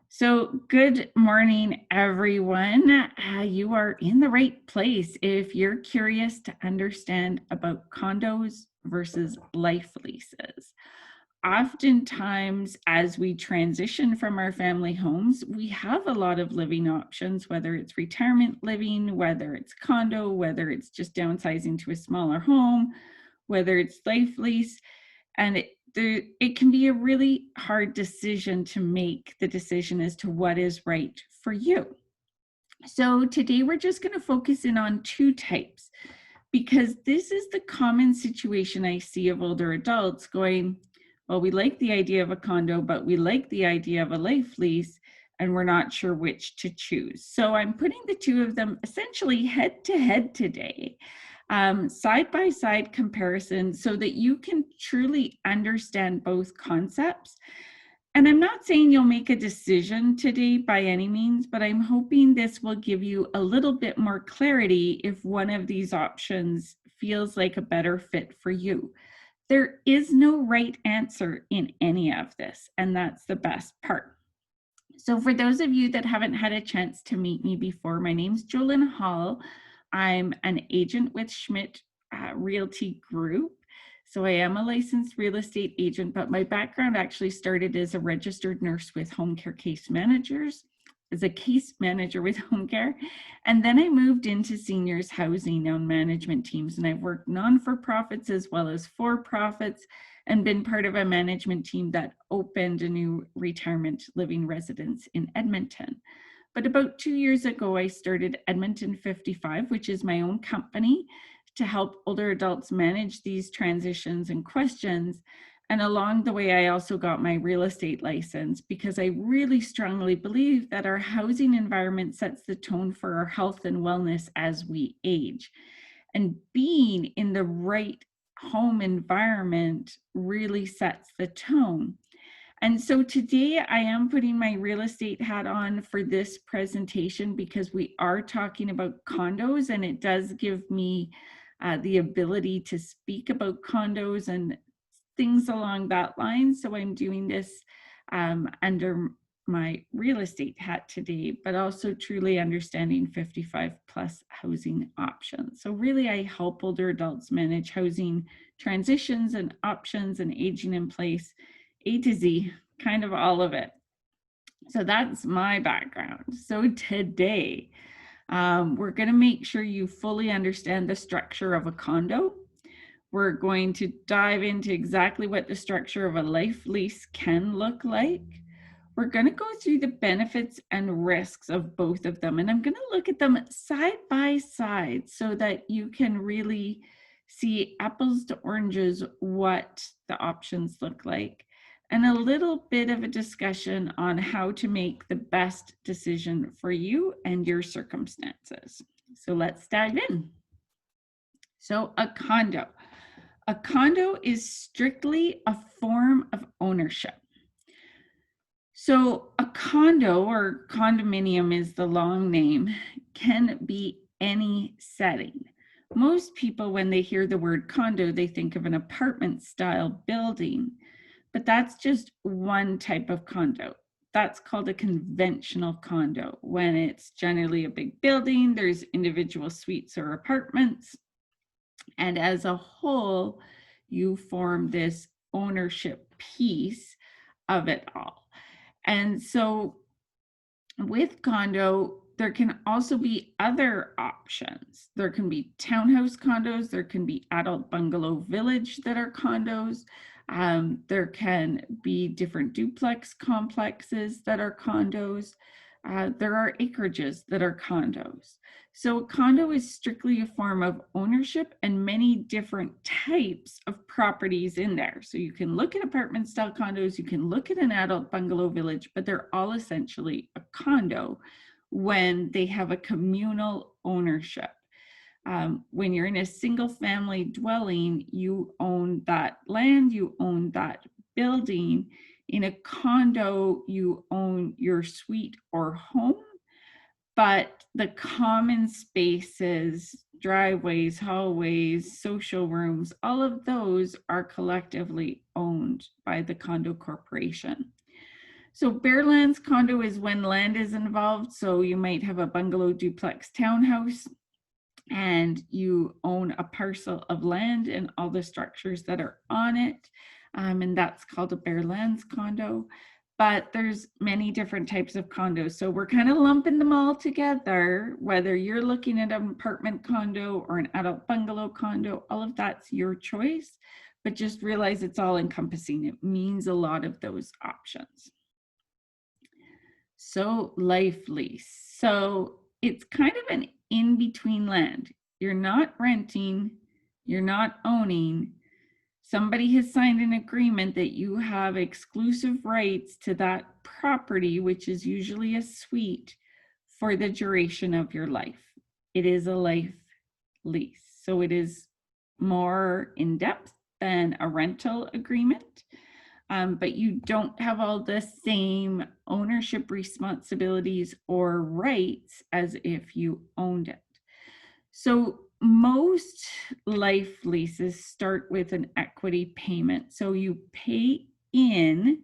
So, good morning, everyone. You are in the right place if you're curious to understand about condos versus life leases. Oftentimes, as we transition from our family homes, we have a lot of living options, whether it's retirement living, whether it's condo, whether it's just downsizing to a smaller home, whether it's life lease. And it can be a really hard decision to make the decision as to what is right for you. So today we're just going to focus in on two types because this is the common situation I see of older adults going, well, we like the idea of a condo, but we like the idea of a life lease, and we're not sure which to choose. So I'm putting the two of them essentially head to head today, side by side comparison, so that you can truly understand both concepts. And I'm not saying you'll make a decision today by any means, but I'm hoping this will give you a little bit more clarity if one of these options feels like a better fit for you. There is no right answer in any of this, and that's the best part. So for those of you that haven't had a chance to meet me before, my name's Jolyn Hall. I'm an agent with Schmidt Realty Group. So I am a licensed real estate agent, but my background actually started as a registered nurse with home care case managers, as a case manager with home care. And then I moved into seniors housing on management teams, and I've worked non-for-profits as well as for-profits and been part of a management team that opened a new retirement living residence in Edmonton. But about 2 years ago, I started Edmonton 55, which is my own company, to help older adults manage these transitions and questions. And along the way, I also got my real estate license because I really strongly believe that our housing environment sets the tone for our health and wellness as we age. And being in the right home environment really sets the tone. And so today I am putting my real estate hat on for this presentation because we are talking about condos, and it does give me the ability to speak about condos and things along that line. So I'm doing this under my real estate hat today, but also truly understanding 55 plus housing options. So really I help older adults manage housing transitions and options and aging in place, A to Z, kind of all of it. So that's my background. So today, we're going to make sure you fully understand the structure of a condo. We're going to dive into exactly what the structure of a life lease can look like. We're going to go through the benefits and risks of both of them, and I'm going to look at them side by side so that you can really see apples to oranges what the options look like, and a little bit of a discussion on how to make the best decision for you and your circumstances. So let's dive in. So a condo. A condo is strictly a form of ownership. So a condo, or condominium is the long name, can be any setting. Most people, when they hear the word condo, they think of an apartment style building, but that's just one type of condo. That's called a conventional condo. When it's generally a big building, there's individual suites or apartments, and as a whole, you form this ownership piece of it all. And so with condo, there can also be other options. There can be townhouse condos, there can be adult bungalow village that are condos. There can be different duplex complexes that are condos. There are acreages that are condos. So a condo is strictly a form of ownership and many different types of properties in there. So you can look at apartment style condos, you can look at an adult bungalow village, but they're all essentially a condo when they have a communal ownership. When you're in a single family dwelling, you own that land, you own that building. In a condo, you own your suite or home, but the common spaces, driveways, hallways, social rooms, all of those are collectively owned by the condo corporation. So bare lands condo is when land is involved. So you might have a bungalow, duplex, townhouse, and you own a parcel of land and all the structures that are on it. And that's called a bare lands condo. But there's many different types of condos. So we're kind of lumping them all together, whether you're looking at an apartment condo or an adult bungalow condo, all of that's your choice. But just realize it's all encompassing. It means a lot of those options. So life lease. So it's kind of an in-between land. You're not renting, you're not owning. Somebody has signed an agreement that you have exclusive rights to that property, which is usually a suite, for the duration of your life. It is a life lease. So it is more in depth than a rental agreement. But you don't have all the same ownership responsibilities or rights as if you owned it. So most life leases start with an equity payment. So you pay in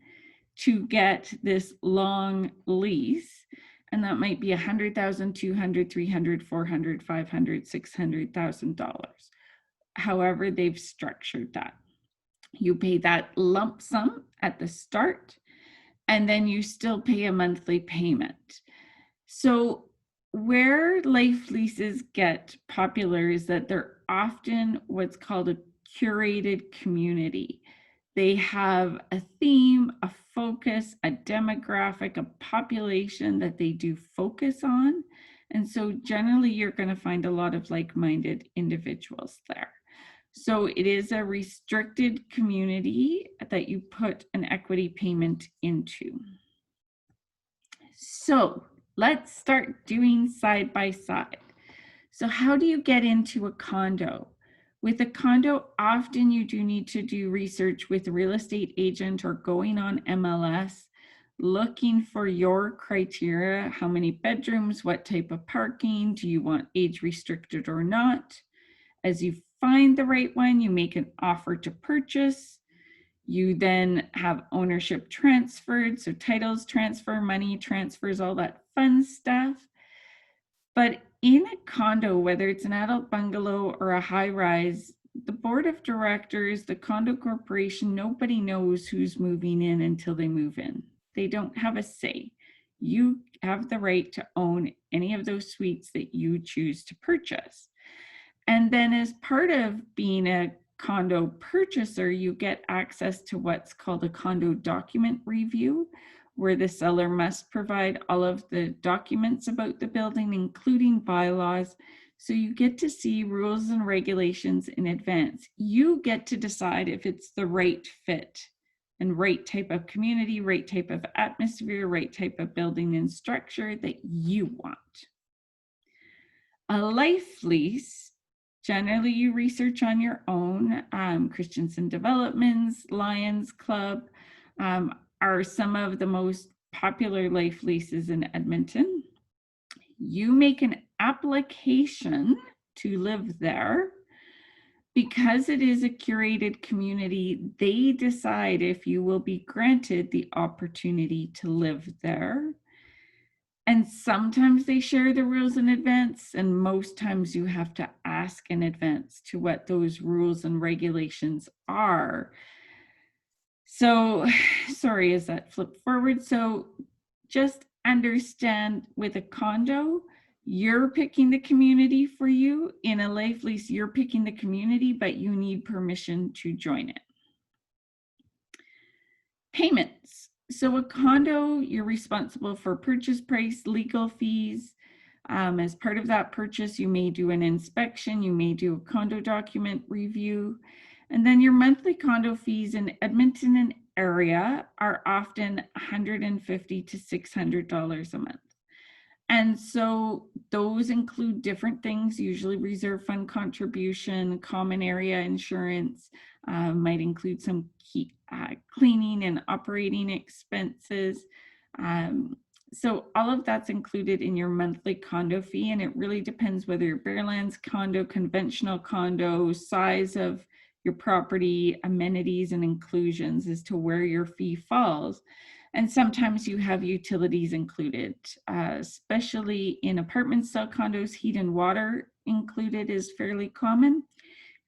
to get this long lease, and that might be $100,000, $200,000, $300,000, $400,000, $500,000, $600,000. However, they've structured that. You pay that lump sum at the start, and then you still pay a monthly payment. So where life leases get popular is that they're often what's called a curated community. They have a theme, a focus, a demographic, a population that they do focus on. And so generally you're going to find a lot of like-minded individuals there. So it is a restricted community that you put an equity payment into. So let's start doing side by side. So how do you get into a condo? With a condo, often you do need to do research with a real estate agent or going on MLS, looking for your criteria, how many bedrooms, what type of parking, do you want age restricted or not? As you find the right one, you make an offer to purchase. You then have ownership transferred, so titles transfer, money transfers, all that fun stuff. But in a condo, whether it's an adult bungalow or a high rise, the board of directors, the condo corporation, nobody knows who's moving in until they move in. They don't have a say. You have the right to own any of those suites that you choose to purchase. And then as part of being a condo purchaser, you get access to what's called a condo document review, where the seller must provide all of the documents about the building, including bylaws. So you get to see rules and regulations in advance. You get to decide if it's the right fit and right type of community, right type of atmosphere, right type of building and structure that you want. A life lease, generally you research on your own. Christensen Developments, Lions Club are some of the most popular life leases in Edmonton. You make an application to live there. Because it is a curated community, they decide if you will be granted the opportunity to live there. And sometimes they share the rules in advance, and most times you have to ask in advance to what those rules and regulations are. So, sorry, is that flipped forward? So just understand with a condo, you're picking the community for you. In a life lease, you're picking the community, but you need permission to join it. Payments. So a condo, you're responsible for purchase price, legal fees. As part of that purchase, you may do an inspection, you may do a condo document review, and then your monthly condo fees in Edmonton and area are often $150 to $600 a month. And so those include different things, usually reserve fund contribution, common area insurance, might include some cleaning and operating expenses. So all of that's included in your monthly condo fee, and it really depends whether you're bare lands condo, conventional condo, size of your property, amenities and inclusions as to where your fee falls. And sometimes you have utilities included, especially in apartment style condos. Heat and water included is fairly common.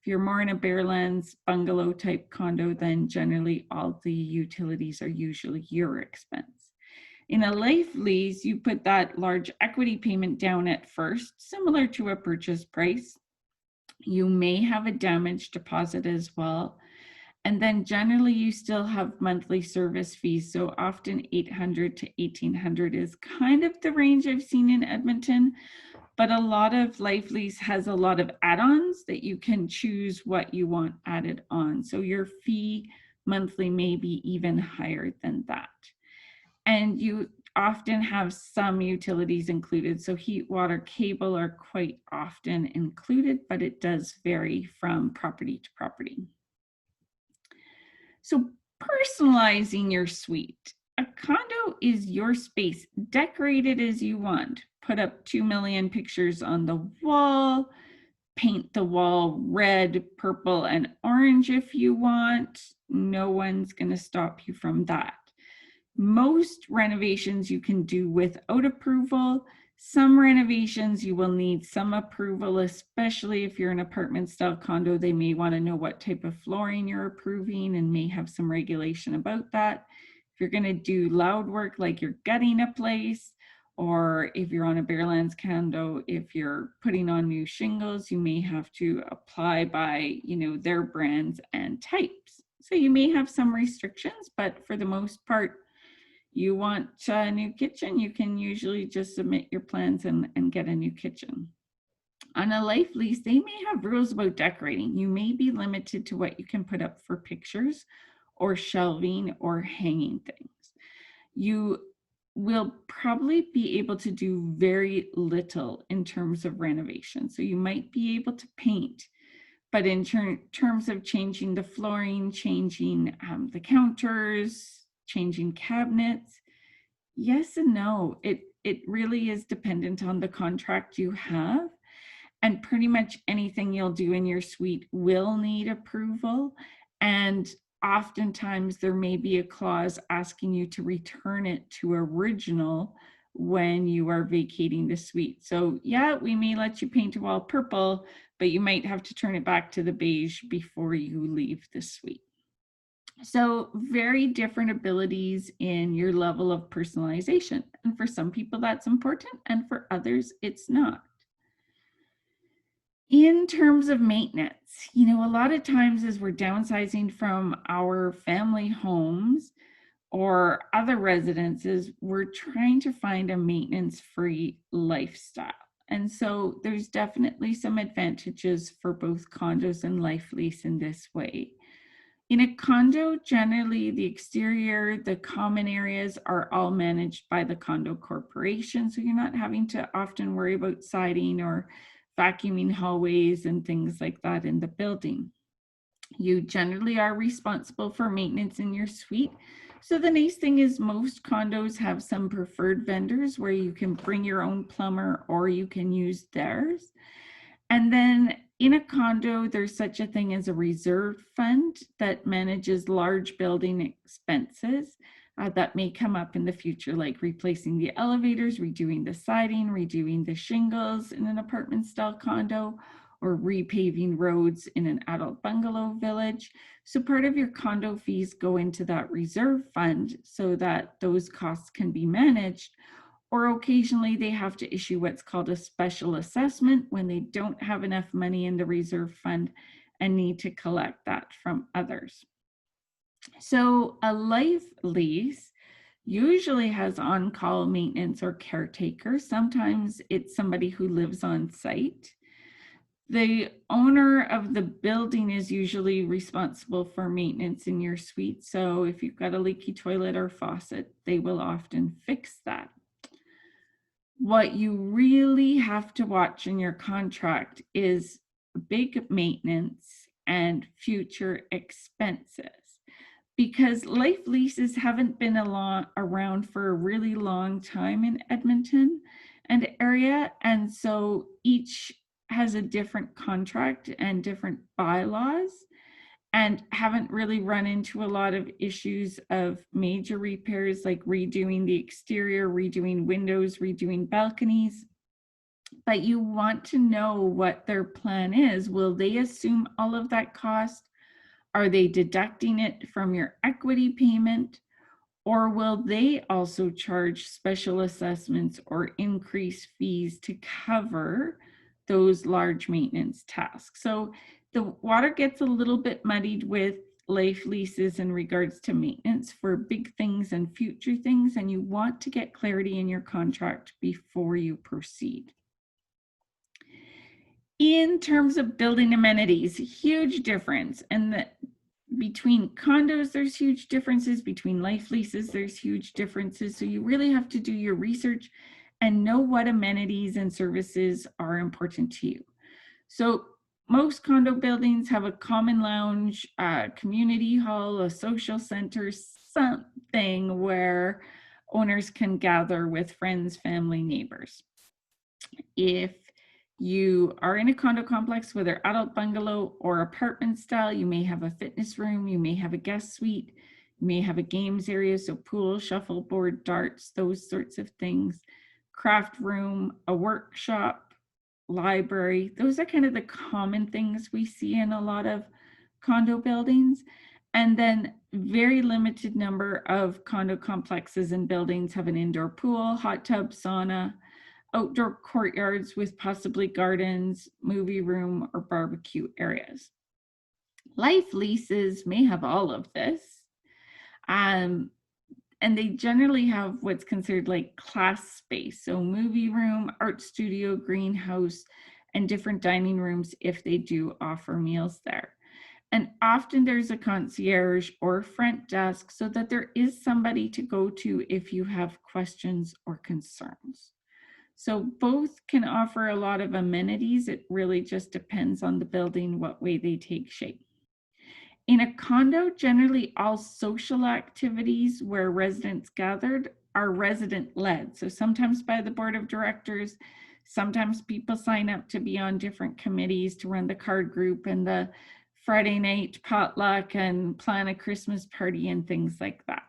If you're more in a Barelands bungalow type condo, then generally all the utilities are usually your expense. In a life lease, you put that large equity payment down at first, similar to a purchase price. You may have a damage deposit as well. And then generally you still have monthly service fees. So often 800 to 1800 is kind of the range I've seen in Edmonton, but a lot of life lease has a lot of add-ons that you can choose what you want added on. So your fee monthly may be even higher than that. And you often have some utilities included. So heat, water, cable are quite often included, but it does vary from property to property. So personalizing your suite. A condo is your space, decorated as you want. Put up 2 million pictures on the wall, paint the wall red, purple, and orange if you want. No one's going to stop you from that. Most renovations you can do without approval. Some renovations you will need some approval, especially if you're an apartment style condo. They may want to know what type of flooring you're approving and may have some regulation about that. If you're going to do loud work like you're gutting a place, or if you're on a Barelands condo, if you're putting on new shingles, you may have to apply by, their brands and types. So you may have some restrictions, but for the most part, you want a new kitchen, you can usually just submit your plans and get a new kitchen. On a life lease, they may have rules about decorating. You may be limited to what you can put up for pictures or shelving or hanging things. You will probably be able to do very little in terms of renovation. So you might be able to paint, but in terms of changing the flooring, changing the counters, changing cabinets, yes and no. It really is dependent on the contract you have. And pretty much anything you'll do in your suite will need approval. And oftentimes there may be a clause asking you to return it to original when you are vacating the suite. So yeah, we may let you paint a wall purple, but you might have to turn it back to the beige before you leave the suite. So very different abilities in your level of personalization. And for some people that's important, and for others it's not. In terms of maintenance, a lot of times as we're downsizing from our family homes or other residences, we're trying to find a maintenance-free lifestyle. And so there's definitely some advantages for both condos and life lease in this way. In a condo, generally the exterior, the common areas are all managed by the condo corporation. So you're not having to often worry about siding or vacuuming hallways and things like that in the building. You generally are responsible for maintenance in your suite. So the nice thing is most condos have some preferred vendors where you can bring your own plumber or you can use theirs. And then in a condo, there's such a thing as a reserve fund that manages large building expenses that may come up in the future, like replacing the elevators, redoing the siding, redoing the shingles in an apartment style condo, or repaving roads in an adult bungalow village. So part of your condo fees go into that reserve fund so that those costs can be managed. Or occasionally they have to issue what's called a special assessment when they don't have enough money in the reserve fund and need to collect that from others. So a life lease usually has on-call maintenance or caretaker. Sometimes it's somebody who lives on site. The owner of the building is usually responsible for maintenance in your suite. So if you've got a leaky toilet or faucet, they will often fix that. What you really have to watch in your contract is big maintenance and future expenses, because life leases haven't been around for a really long time in Edmonton and area. And so each has a different contract and different bylaws. and haven't really run into a lot of issues of major repairs like redoing the exterior, redoing windows, redoing balconies. But you want to know what their plan is. Will they assume all of that cost? Are they deducting it from your equity payment? Or will they also charge special assessments or increase fees to cover those large maintenance tasks? So the water gets a little bit muddied with life leases in regards to maintenance for big things and future things, and you want to get clarity in your contract before you proceed. In terms of building amenities, huge difference. And between condos, there's huge differences. Between life leases, there's huge differences. So you really have to do your research and know what amenities and services are important to you. So most condo buildings have a common lounge, a community hall, a social center, something where owners can gather with friends, family, neighbors. If you are in a condo complex, whether adult bungalow or apartment style, you may have a fitness room, you may have a guest suite, you may have a games area, so pool, shuffleboard, darts, those sorts of things, craft room, a workshop, library. Those are kind of the common things we see in a lot of condo buildings. And then very limited number of condo complexes and buildings have an indoor pool, hot tub, sauna, outdoor courtyards with possibly gardens, movie room, or barbecue areas. Life leases may have all of this. And they generally have what's considered like class space. So movie room, art studio, greenhouse, and different dining rooms if they do offer meals there. And often there's a concierge or front desk so that there is somebody to go to if you have questions or concerns. So both can offer a lot of amenities. It really just depends on the building, what way they take shape. In a condo, generally all social activities where residents gathered are resident-led. So sometimes by the board of directors, sometimes people sign up to be on different committees to run the card group and the Friday night potluck and plan a Christmas party and things like that.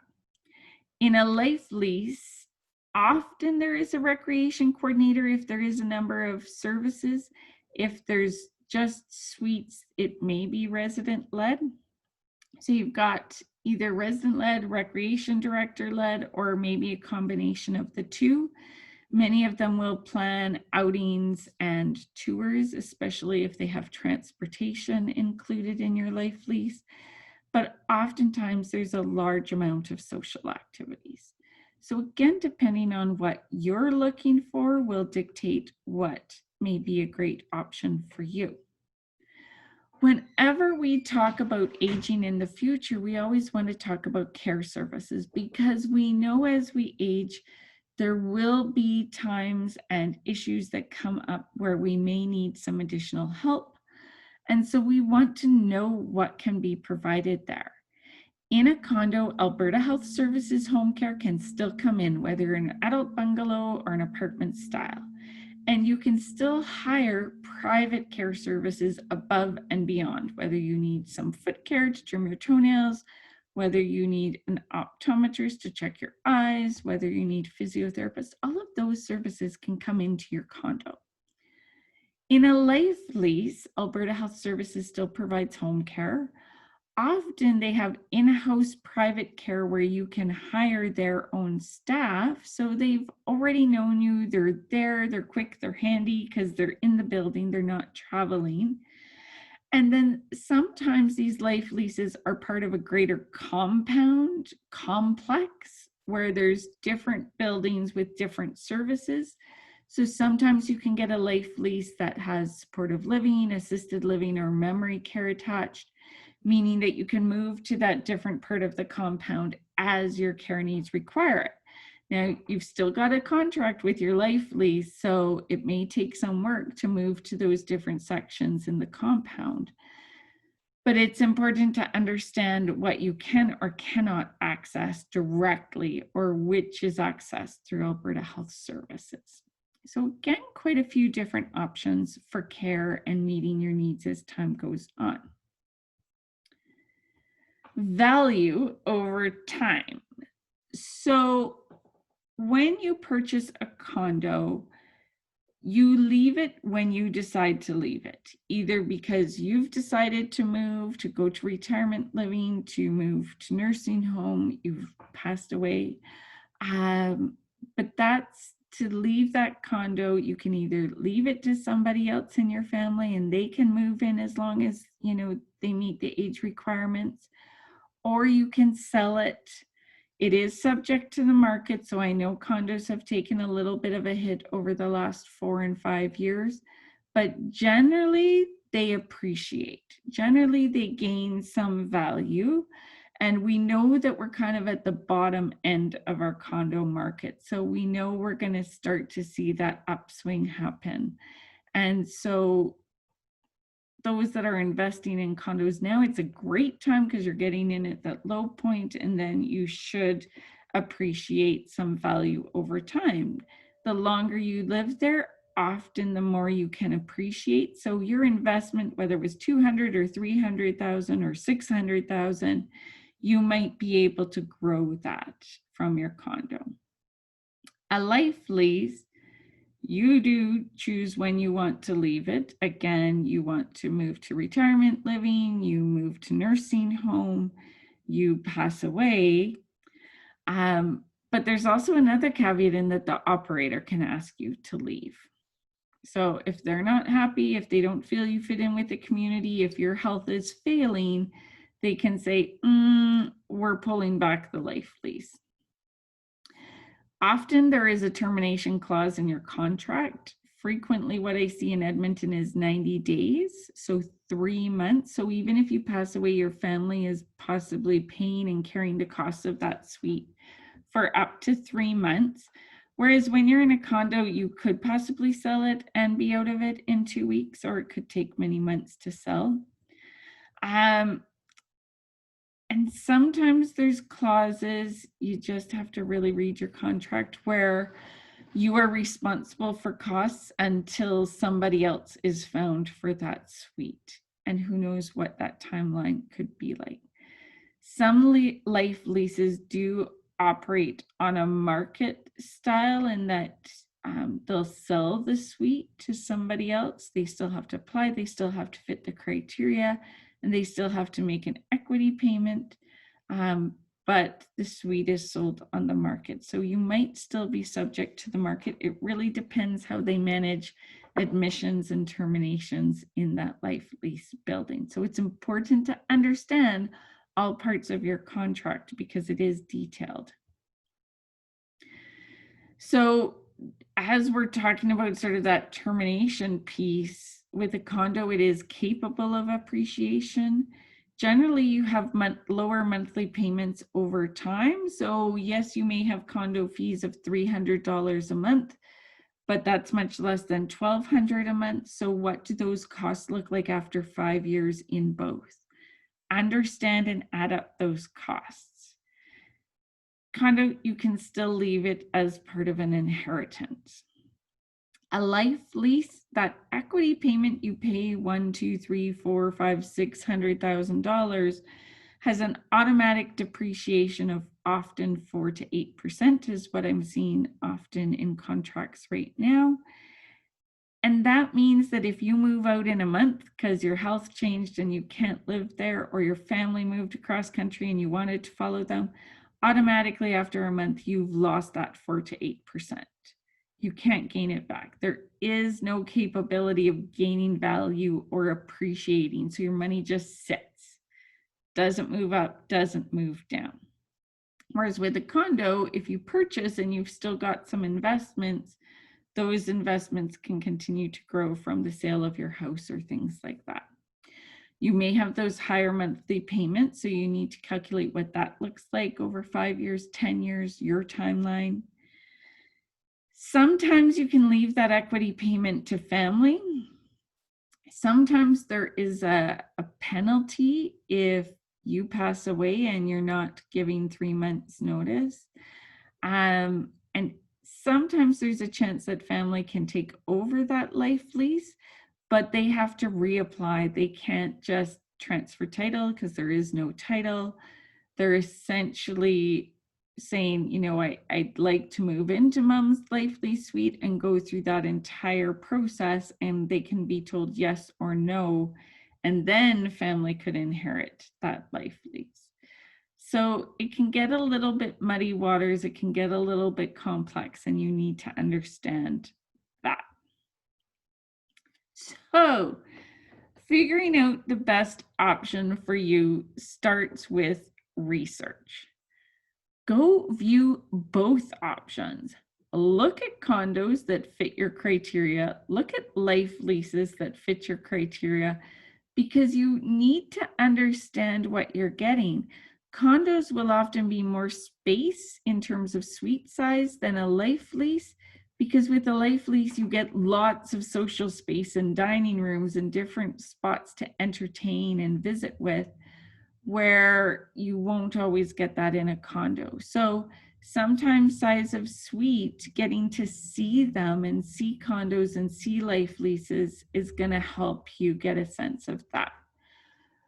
In a life lease, often there is a recreation coordinator if there is a number of services. If there's just suites, it may be resident-led. So you've got either resident-led, recreation director-led, or maybe a combination of the two. Many of them will plan outings and tours, especially if they have transportation included in your life lease. But oftentimes there's a large amount of social activities. So again, depending on what you're looking for will dictate what may be a great option for you. Whenever we talk about aging in the future, we always want to talk about care services because we know as we age, there will be times and issues that come up where we may need some additional help. And so we want to know what can be provided there. In a condo, Alberta Health Services home care can still come in, whether you're an adult bungalow or an apartment style. And you can still hire private care services above and beyond, whether you need some foot care to trim your toenails, whether you need an optometrist to check your eyes, whether you need physiotherapists, all of those services can come into your condo. In a life lease, Alberta Health Services still provides home care. Often they have in-house private care where you can hire their own staff. So they've already known you, they're there, they're quick, they're handy because they're in the building, they're not traveling. And then sometimes these life leases are part of a greater compound complex where there's different buildings with different services. So sometimes you can get a life lease that has supportive living, assisted living, or memory care attached, meaning that you can move to that different part of the compound as your care needs require it. Now, you've still got a contract with your life lease, so it may take some work to move to those different sections in the compound. But it's important to understand what you can or cannot access directly or which is accessed through Alberta Health Services. So again, quite a few different options for care and meeting your needs as time goes on. value over time. So when you purchase a condo, you leave it when you decide to leave it, either because you've decided to move, to go to retirement living, to move to nursing home, you've passed away. But that's to leave that condo. You can either leave it to somebody else in your family and they can move in as long as, they meet the age requirements, or you can sell it. It is subject to the market. So I know condos have taken a little bit of a hit over the last 4 and 5 years, but generally they appreciate. Generally they gain some value. And we know that we're kind of at the bottom end of our condo market. So we know we're going to start to see that upswing happen. And so those that are investing in condos now, it's a great time because you're getting in at that low point, and then you should appreciate some value over time. The longer you live there, often the more you can appreciate. So your investment, whether it was 200 or 300,000 or 600,000, you might be able to grow that from your condo. A life lease, you do choose when you want to leave it. Again, you want to move to retirement living, you move to nursing home, you pass away. But there's also another caveat in that the operator can ask you to leave. So if they're not happy, if they don't feel you fit in with the community, if your health is failing, they can say, we're pulling back the life lease. Often there is a termination clause in your contract. Frequently what I see in Edmonton is 90 days, so 3 months. So even if you pass away, your family is possibly paying and carrying the cost of that suite for up to 3 months. Whereas when you're in a condo, you could possibly sell it and be out of it in 2 weeks, or it could take many months to sell. And sometimes there's clauses, you just have to really read your contract, where you are responsible for costs until somebody else is found for that suite. And who knows what that timeline could be like. Some life leases do operate on a market style in that they'll sell the suite to somebody else. They still have to apply, they still have to fit the criteria, and they still have to make an equity payment, but the suite is sold on the market. So you might still be subject to the market. It really depends how they manage admissions and terminations in that life lease building. So it's important to understand all parts of your contract because it is detailed. So as we're talking about sort of that termination piece, with a condo, it is capable of appreciation. Generally, you have lower monthly payments over time. So yes, you may have condo fees of $300 a month, but that's much less than $1,200 a month. So what do those costs look like after 5 years in both? Understand and add up those costs. Condo, you can still leave it as part of an inheritance. A life lease, that equity payment you pay $1, $2, $3, $4, $5, $600,000 has an automatic depreciation of often 4 to 8% is what I'm seeing often in contracts right now. And that means that if you move out in a month because your health changed and you can't live there, or your family moved across country and you wanted to follow them, automatically after a month, you've lost that 4 to 8%. You can't gain it back. There is no capability of gaining value or appreciating. So your money just sits, doesn't move up, doesn't move down. Whereas with a condo, if you purchase and you've still got some investments, those investments can continue to grow from the sale of your house or things like that. You may have those higher monthly payments, so you need to calculate what that looks like over 5 years, 10 years, your timeline. Sometimes you can leave that equity payment to family. Sometimes there is a penalty if you pass away and you're not giving 3 months notice. And sometimes there's a chance that family can take over that life lease, but they have to reapply. They can't just transfer title because there is no title. They're essentially saying, you know, I'd like to move into mom's life lease suite and go through that entire process, and they can be told yes or no, and then family could inherit that life lease. So it can get a little bit muddy waters, it can get a little bit complex, and you need to understand that. So figuring out the best option for you starts with research. Go view both options. Look at condos that fit your criteria. Look at life leases that fit your criteria, because you need to understand what you're getting. Condos will often be more space in terms of suite size than a life lease, because with a life lease, you get lots of social space and dining rooms and different spots to entertain and visit with, where you won't always get that in a condo. So sometimes size of suite, getting to see them and see condos and see life leases is going to help you get a sense of that.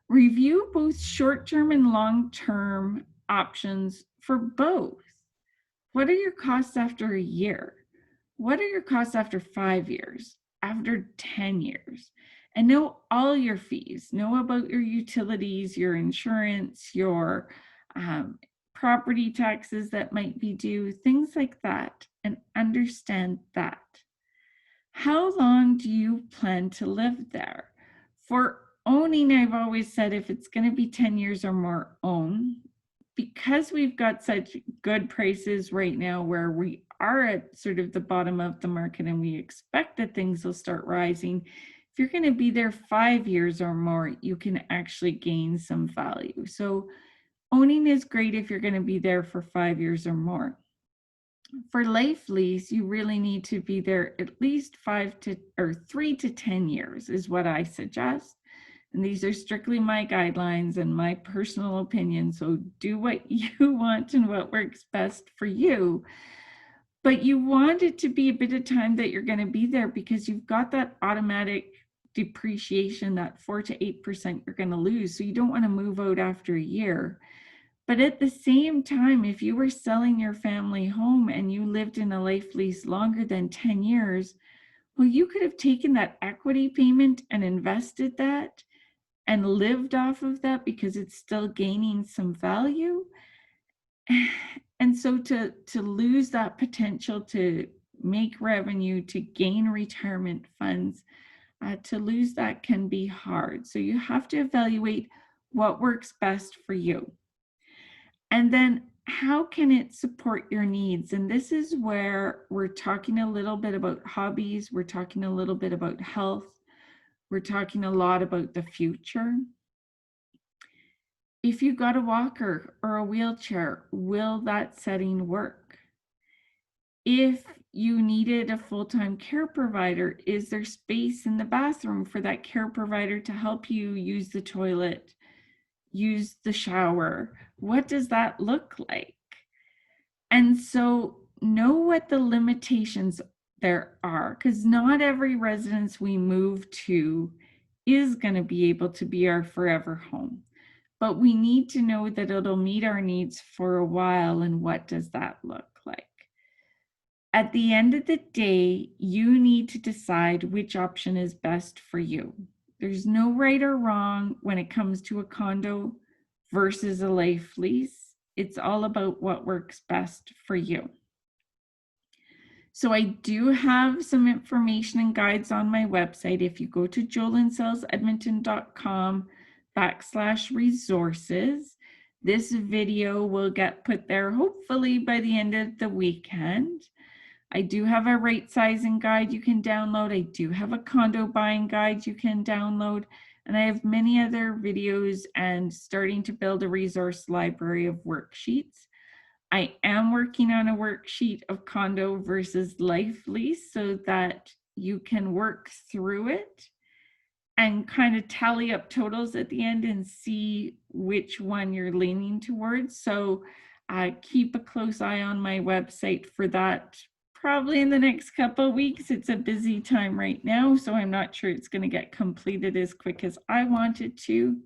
Review both short-term and long-term options for both. What are your costs after a year? What are your costs after 5 years, after 10 years? And know all your fees. Know about your utilities, your insurance, your property taxes that might be due, things like that, and understand that. How long do you plan to live there? For owning, I've always said if it's going to be 10 years or more, own. Because we've got such good prices right now where we are at sort of the bottom of the market and we expect that things will start rising, if you're going to be there 5 years or more, you can actually gain some value. So owning is great if you're going to be there for 5 years or more. For life lease, you really need to be there at least 3 to 10 years is what I suggest. And these are strictly my guidelines and my personal opinion. So do what you want and what works best for you. But you want it to be a bit of time that you're going to be there, because you've got that automatic depreciation, that 4 to 8% you're going to lose. So you don't want to move out after a year. But at the same time, if you were selling your family home and you lived in a life lease longer than 10 years, well, you could have taken that equity payment and invested that and lived off of that because it's still gaining some value. And so to lose that potential to make revenue, to gain retirement funds, to lose that can be hard. So you have to evaluate what works best for you. And then how can it support your needs? And this is where we're talking a little bit about hobbies. We're talking a little bit about health. We're talking a lot about the future. If you got a walker or a wheelchair, will that setting work? If you needed a full-time care provider, is there space in the bathroom for that care provider to help you use the toilet, use the shower? What does that look like? And so know what the limitations there are, because not every residence we move to is going to be able to be our forever home. But we need to know that it'll meet our needs for a while, and what does that look like? At the end of the day, you need to decide which option is best for you. There's no right or wrong when it comes to a condo versus a life lease. It's all about what works best for you. So I do have some information and guides on my website. If you go to jolynsalesedmonton.com/resources, this video will get put there hopefully by the end of the weekend. I do have a rate sizing guide you can download. I do have a condo buying guide you can download. And I have many other videos and starting to build a resource library of worksheets. I am working on a worksheet of condo versus life lease so that you can work through it and kind of tally up totals at the end and see which one you're leaning towards. So keep a close eye on my website for that. Probably in the next couple of weeks. It's a busy time right now, so I'm not sure it's going to get completed as quick as I want it to.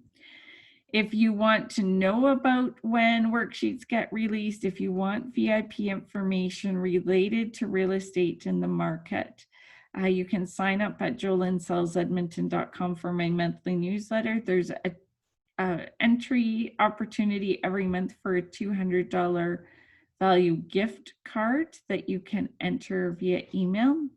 If you want to know about when worksheets get released, if you want VIP information related to real estate in the market, you can sign up at jolynsellsedmonton.com for my monthly newsletter. There's a entry opportunity every month for a $200 value gift card that you can enter via email.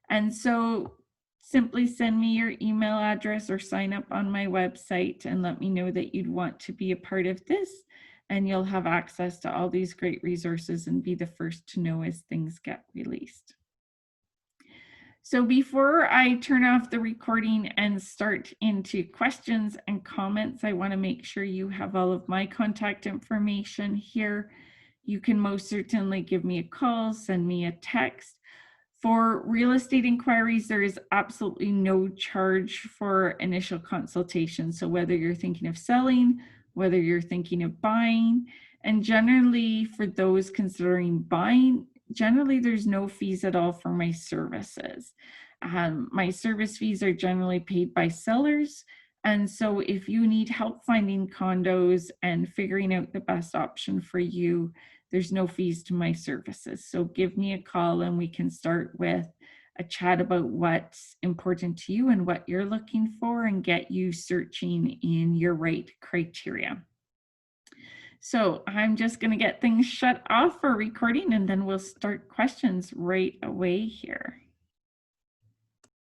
And so simply send me your email address or sign up on my website and let me know that you'd want to be a part of this, and you'll have access to all these great resources and be the first to know as things get released. So before I turn off the recording and start into questions and comments, I want to make sure you have all of my contact information here. You can most certainly give me a call, send me a text. For real estate inquiries, there is absolutely no charge for initial consultation. So whether you're thinking of selling, whether you're thinking of buying, and generally for those considering buying, generally there's no fees at all for my services. My service fees are generally paid by sellers. And so if you need help finding condos and figuring out the best option for you, there's no fees to my services. So give me a call and we can start with a chat about what's important to you and what you're looking for and get you searching in your right criteria. So I'm just going to get things shut off for recording and then we'll start questions right away here.